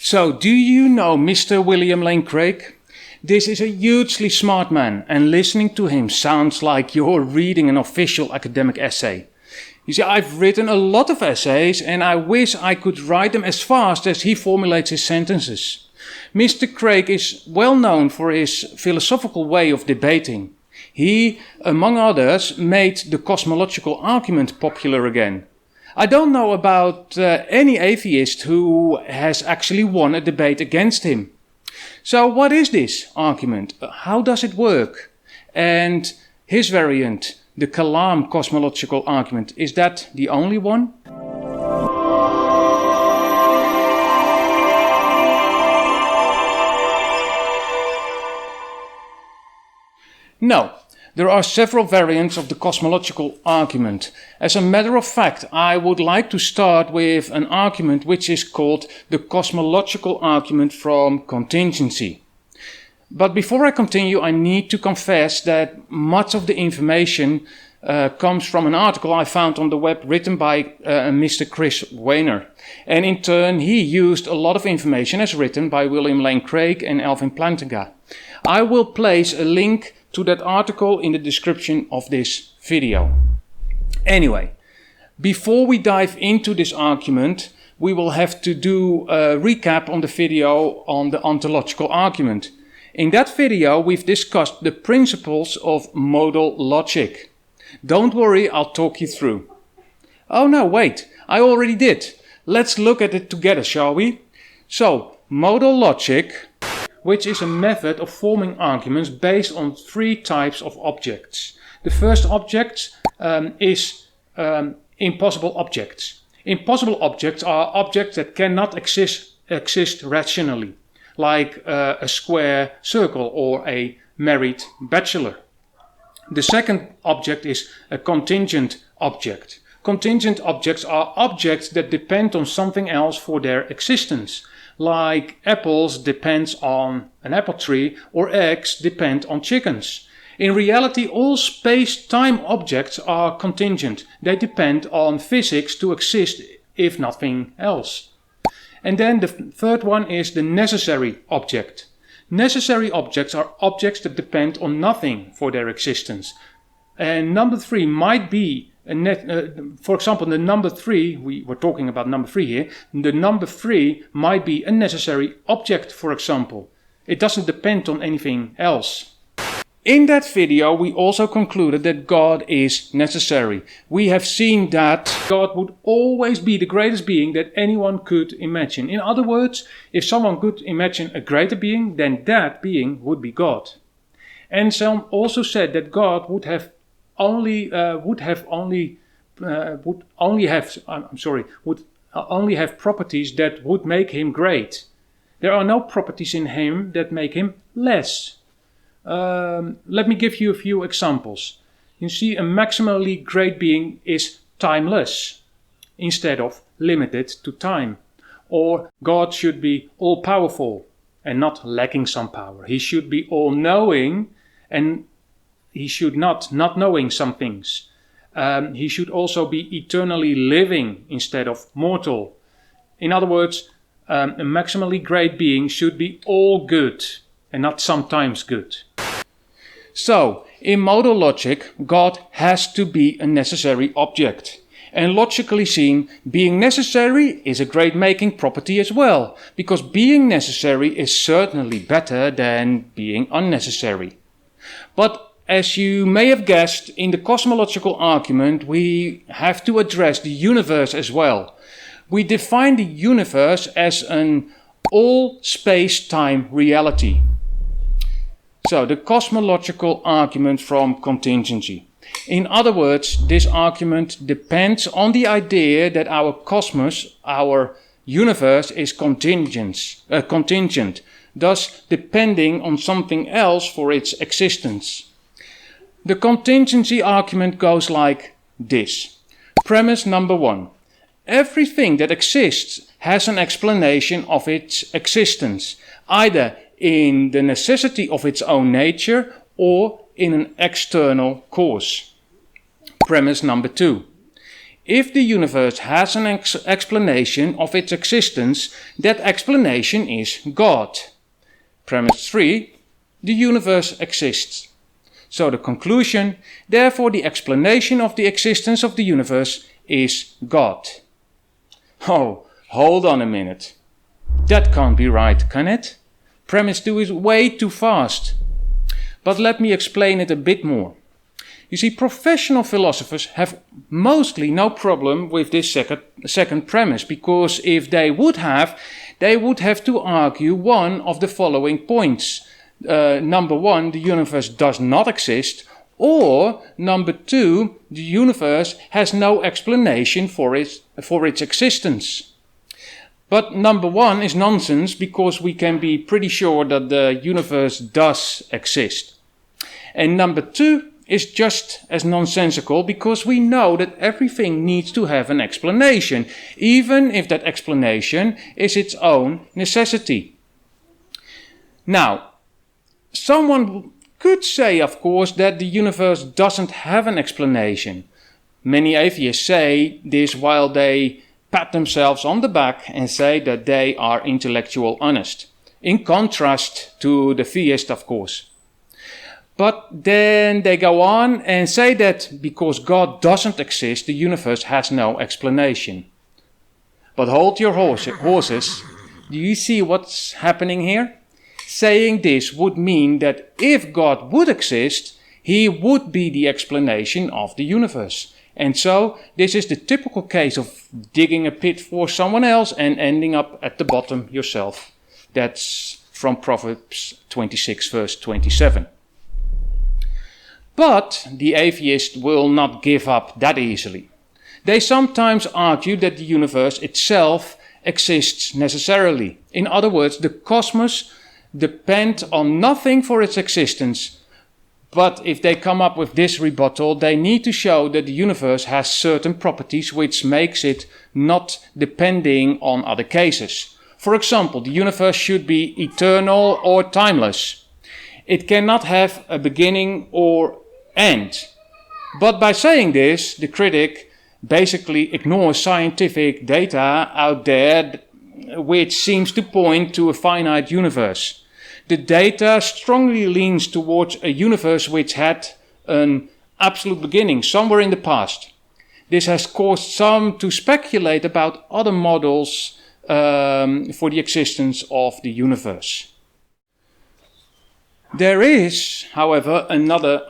So, do you know Mr. William Lane Craig? This is a hugely smart man, and listening to him sounds like you're reading an official academic essay. You see, I've written a lot of essays, and I wish I could write them as fast as he formulates his sentences. Mr. Craig is well known for his philosophical way of debating. He, among others, made the cosmological argument popular again. I don't know about any atheist who has actually won a debate against him. So what is this argument? How does it work? And his variant, the Kalam cosmological argument, is that the only one? No. There are several variants of the cosmological argument. As a matter of fact, I would like to start with an argument which is called the cosmological argument from Contingency. But before I continue, I need to confess that much of the information comes from an article I found on the web written by Mr. Chris Weiner. And in turn, he used a lot of information as written by William Lane Craig and Alvin Plantinga. I will place a link to that article in the description of this video. Anyway, before we dive into this argument, we will have to do a recap on the video on the ontological argument. In that video, we've discussed the principles of modal logic. Don't worry, I'll talk you through. Oh no, wait, I already did. Let's look at it together, shall we? So, modal logic, which is a method of forming arguments based on three types of objects. The first object is impossible objects. Impossible objects are objects that cannot exist rationally, like a square circle or a married bachelor. The second object is a contingent object. Contingent objects are objects that depend on something else for their existence. Like apples depends on an apple tree, or eggs depend on chickens. In reality, all space-time objects are contingent. They depend on physics to exist, if nothing else. And then the third one is the necessary object. Necessary objects are objects that depend on nothing for their existence. And number three might be for example, the number 3, we were talking about number 3 here, the number 3 might be a necessary object, for example. It doesn't depend on anything else. In that video, we also concluded that God is necessary. We have seen that God would always be the greatest being that anyone could imagine. In other words, if someone could imagine a greater being, then that being would be God. And some also said that God would only have properties that would make him great. There are no properties in him that make him less. Let me give you a few examples. You see, a maximally great being is timeless instead of limited to time. Or God should be all-powerful and not lacking some power. He should be all-knowing and he should not knowing some things. He should also be eternally living instead of mortal. In other words, a maximally great being should be all good and not sometimes good. So, in modal logic, God has to be a necessary object. And logically seen, being necessary is a great making property as well, because being necessary is certainly better than being unnecessary. But as you may have guessed, in the cosmological argument, we have to address the universe as well. We define the universe as an all space-time reality. So, the cosmological argument from Contingency. In other words, this argument depends on the idea that our cosmos, our universe, is contingent, thus depending on something else for its existence. The contingency argument goes like this. Premise number 1. Everything that exists has an explanation of its existence, either in the necessity of its own nature or in an external cause. Premise number 2. If the universe has an explanation of its existence, that explanation is God. Premise 3, the universe exists. So the conclusion, therefore the explanation of the existence of the universe is God. Oh, hold on a minute. That can't be right, can it? Premise 2 is way too fast. But let me explain it a bit more. You see, professional philosophers have mostly no problem with this second premise, because if they would have to argue one of the following points. Number 1, the universe does not exist, or number 2, the universe has no explanation for its existence. But number 1 is nonsense, because we can be pretty sure that the universe does exist. And number 2 is just as nonsensical, because we know that everything needs to have an explanation, even if that explanation is its own necessity. Now, someone could say, of course, that the universe doesn't have an explanation. Many atheists say this while they pat themselves on the back and say that they are intellectually honest, in contrast to the theist, of course. But then they go on and say that because God doesn't exist, the universe has no explanation. But hold your horses. Do you see what's happening here? Saying this would mean that if God would exist, he would be the explanation of the universe. And so this is the typical case of digging a pit for someone else and ending up at the bottom yourself. That's from Proverbs 26 verse 27. But the atheist will not give up that easily. They sometimes argue that the universe itself exists necessarily. In other words, the cosmos depends on nothing for its existence. But if they come up with this rebuttal, they need to show that the universe has certain properties which makes it not depending on other cases. For example, the universe should be eternal or timeless. It cannot have a beginning or end. But by saying this, the critic basically ignores scientific data out there which seems to point to a finite universe. The data strongly leans towards a universe which had an absolute beginning somewhere in the past. This has caused some to speculate about other models for the existence of the universe. There is, however, another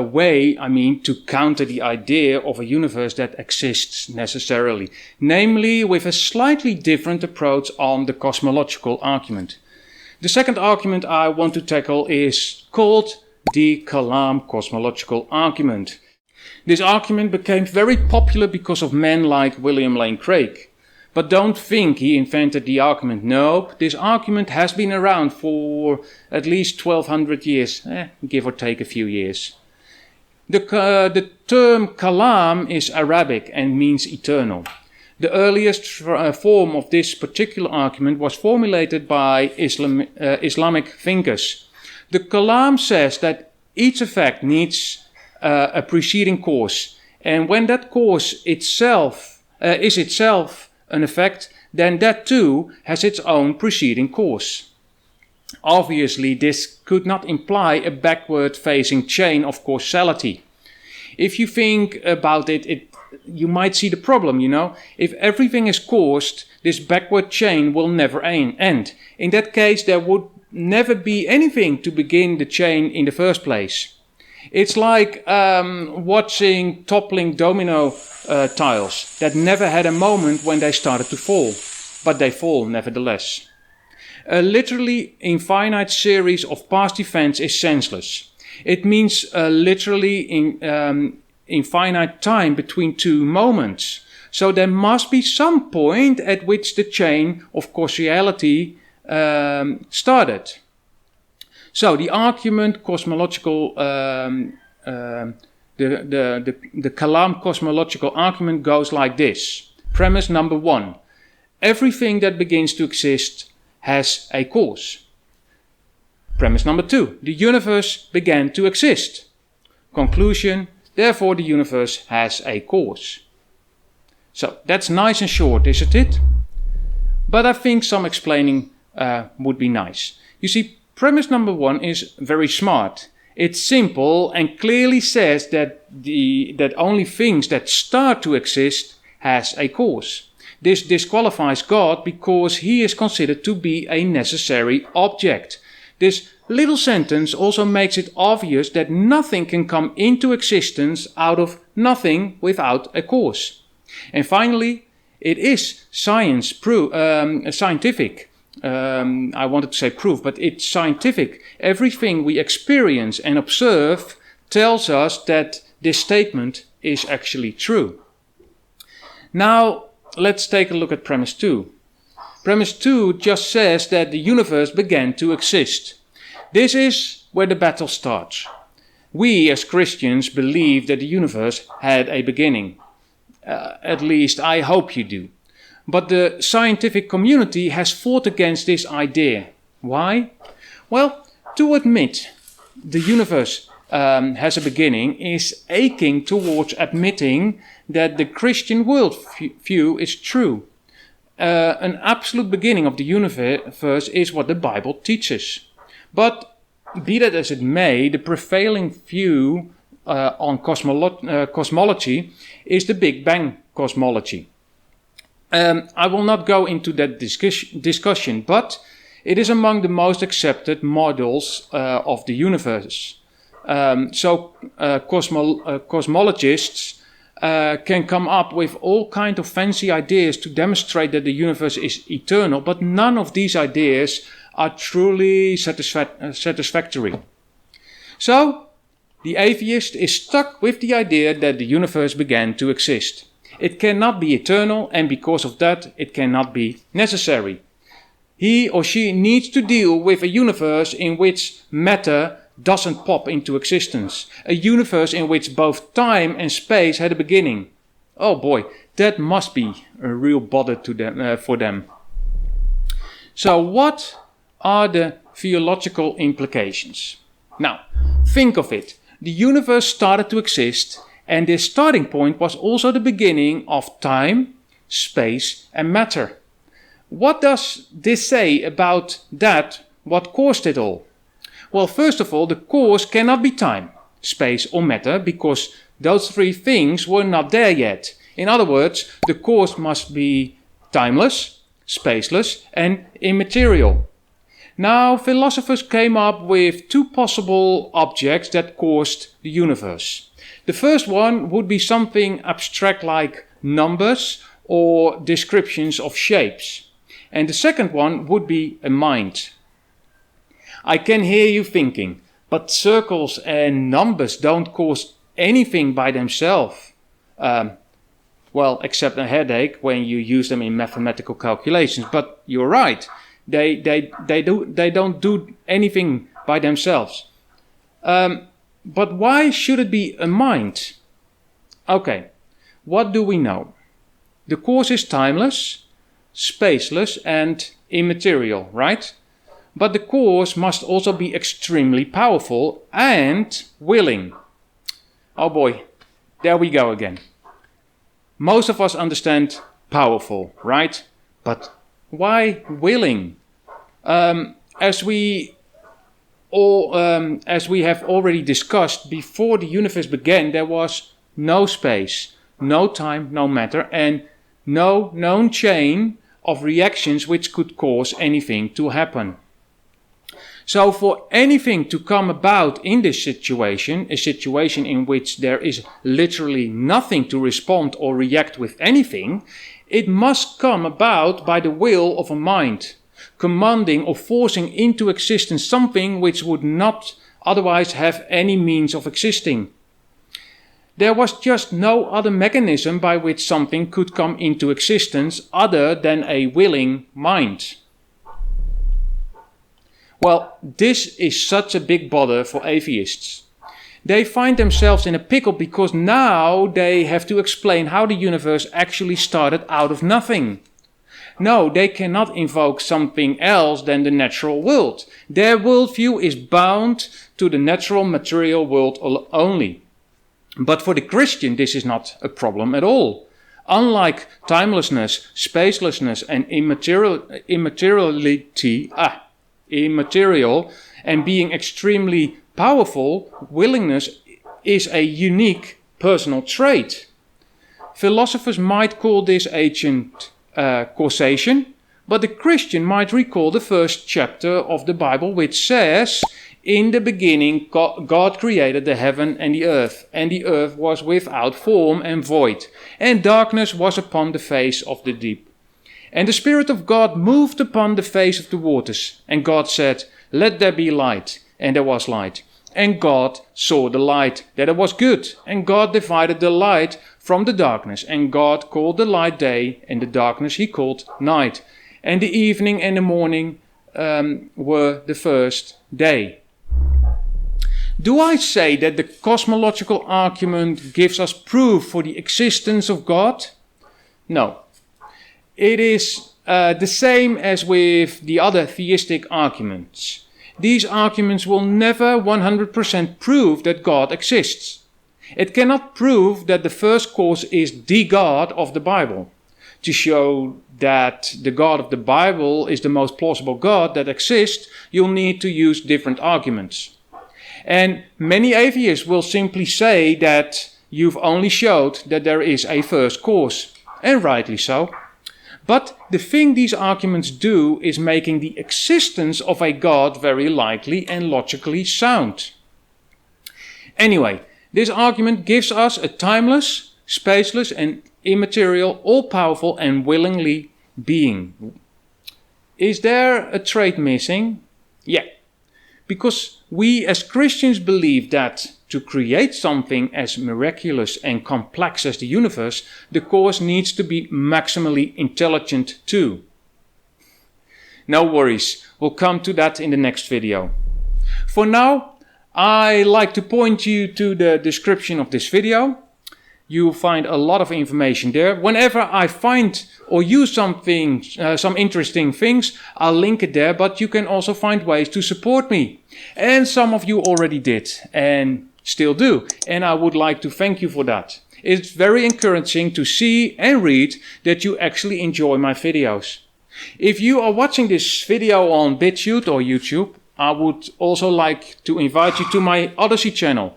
way to counter the idea of a universe that exists necessarily, namely with a slightly different approach on the cosmological argument. The second argument I want to tackle is called the Kalam Cosmological Argument. This argument became very popular because of men like William Lane Craig. But don't think he invented the argument. No, this argument has been around for at least 1200 years, give or take a few years. The term Kalam is Arabic and means eternal. The earliest form of this particular argument was formulated by Islamic thinkers. The Kalam says that each effect needs a preceding cause, and when that cause itself is itself an effect, then that too has its own preceding cause. Obviously, this could not imply a backward-facing chain of causality. If you think about it, you might see the problem, If everything is caused, this backward chain will never end. In that case, there would never be anything to begin the chain in the first place. It's like watching toppling domino tiles that never had a moment when they started to fall, but they fall nevertheless. A literally infinite series of past events is senseless. It means literally infinite time between two moments. So there must be some point at which the chain of causality started. So the argument cosmological, the Kalam cosmological argument goes like this. Premise number 1. Everything that begins to exist has a cause. Premise number 2. The universe began to exist. Conclusion. Therefore, the universe has a cause. So that's nice and short, isn't it? But I think some explaining would be nice. You see, premise number 1 is very smart. It's simple and clearly says that only things that start to exist has a cause. This disqualifies God because he is considered to be a necessary object. This little sentence also makes it obvious that nothing can come into existence out of nothing without a cause. And finally, it is scientific. I wanted to say proof, but it's scientific. Everything we experience and observe tells us that this statement is actually true. Now, let's take a look at premise 2. Premise 2 just says that the universe began to exist. This is where the battle starts. We as Christians believe that the universe had a beginning. At least I hope you do. But the scientific community has fought against this idea. Why? Well, to admit the universe has a beginning is aching towards admitting that the Christian worldview is true. An absolute beginning of the universe is what the Bible teaches. But be that as it may, the prevailing view on cosmology is the Big Bang cosmology. I will not go into that discussion, but it is among the most accepted models of the universe. Cosmologists can come up with all kinds of fancy ideas to demonstrate that the universe is eternal, but none of these ideas are truly satisfactory. So, the atheist is stuck with the idea that the universe began to exist. It cannot be eternal, and because of that, it cannot be necessary. He or she needs to deal with a universe in which matter doesn't pop into existence. A universe in which both time and space had a beginning. Oh boy, that must be a real bother to them, for them. So what are the theological implications? Now, think of it. The universe started to exist, and this starting point was also the beginning of time, space, and matter. What does this say about that, what caused it all? Well, first of all, the cause cannot be time, space, or matter, because those three things were not there yet. In other words, the cause must be timeless, spaceless, and immaterial. Now, philosophers came up with two possible objects that caused the universe. The first one would be something abstract like numbers or descriptions of shapes. And the second one would be a mind. I can hear you thinking, but circles and numbers don't cause anything by themselves. Well, except a headache when you use them in mathematical calculations. But you're right. They don't do anything by themselves. But why should it be a mind? Okay, what do we know? The cause is timeless, spaceless, and immaterial, right? But the cause must also be extremely powerful and willing. Oh boy, there we go again. Most of us understand powerful, right? But why willing? As we have already discussed, before the universe began, there was no space, no time, no matter, and no known chain of reactions which could cause anything to happen. So for anything to come about in this situation, a situation in which there is literally nothing to respond or react with anything, it must come about by the will of a mind, commanding or forcing into existence something which would not otherwise have any means of existing. There was just no other mechanism by which something could come into existence other than a willing mind. Well, this is such a big bother for atheists. They find themselves in a pickle because now they have to explain how the universe actually started out of nothing. No, they cannot invoke something else than the natural world. Their worldview is bound to the natural material world only. But for the Christian, this is not a problem at all. Unlike timelessness, spacelessness, and immaterial, and being extremely powerful, willingness is a unique personal trait. Philosophers might call this ancient causation, but the Christian might recall the first chapter of the Bible, which says, "In the beginning God created the heaven and the earth was without form and void, and darkness was upon the face of the deep. And the Spirit of God moved upon the face of the waters. And God said, Let there be light, and there was light. And God saw the light, that it was good. And God divided the light from the darkness. And God called the light day, and the darkness he called night. And the evening and the morning were the first day." Do I say that the cosmological argument gives us proof for the existence of God? No. It is the same as with the other theistic arguments. These arguments will never 100% prove that God exists. It cannot prove that the first cause is the God of the Bible. To show that the God of the Bible is the most plausible God that exists, you'll need to use different arguments. And many atheists will simply say that you've only showed that there is a first cause, and rightly so. But the thing these arguments do is making the existence of a God very likely and logically sound. Anyway, this argument gives us a timeless, spaceless and immaterial, all-powerful and willingly being. Is there a trait missing? Yeah. Because we as Christians believe that to create something as miraculous and complex as the universe, the cause needs to be maximally intelligent too. No worries, we'll come to that in the next video. For now, I like to point you to the description of this video. You'll find a lot of information there. Whenever I find or use something, some interesting things, I'll link it there, but you can also find ways to support me. And some of you already did and still do. And I would like to thank you for that. It's very encouraging to see and read that you actually enjoy my videos. If you are watching this video on BitChute or YouTube, I would also like to invite you to my Odyssey channel.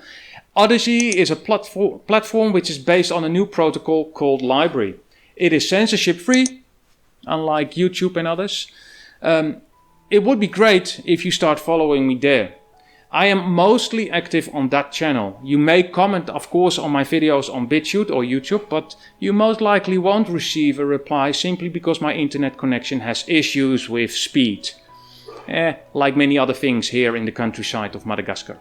Odyssey is a platform which is based on a new protocol called Library. It is censorship free, unlike YouTube and others. It would be great if you start following me there. I am mostly active on that channel. You may comment, of course, on my videos on BitChute or YouTube, but you most likely won't receive a reply simply because my internet connection has issues with speed. Like many other things here in the countryside of Madagascar.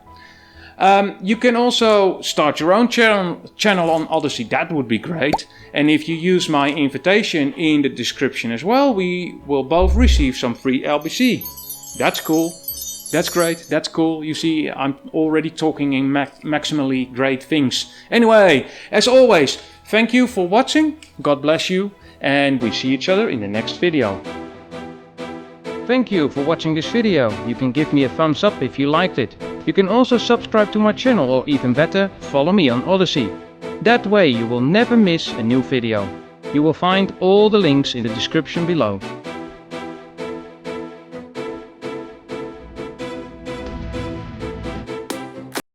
You can also start your own channel on Odyssey. That would be great. And if you use my invitation in the description as well, we will both receive some free LBC. That's cool. That's great. That's cool. You see, I'm already talking in maximally great things. Anyway, as always, thank you for watching. God bless you. And we see each other in the next video. Thank you for watching this video. You can give me a thumbs up if you liked it. You can also subscribe to my channel, or even better, follow me on Odyssey. That way you will never miss a new video. You will find all the links in the description below.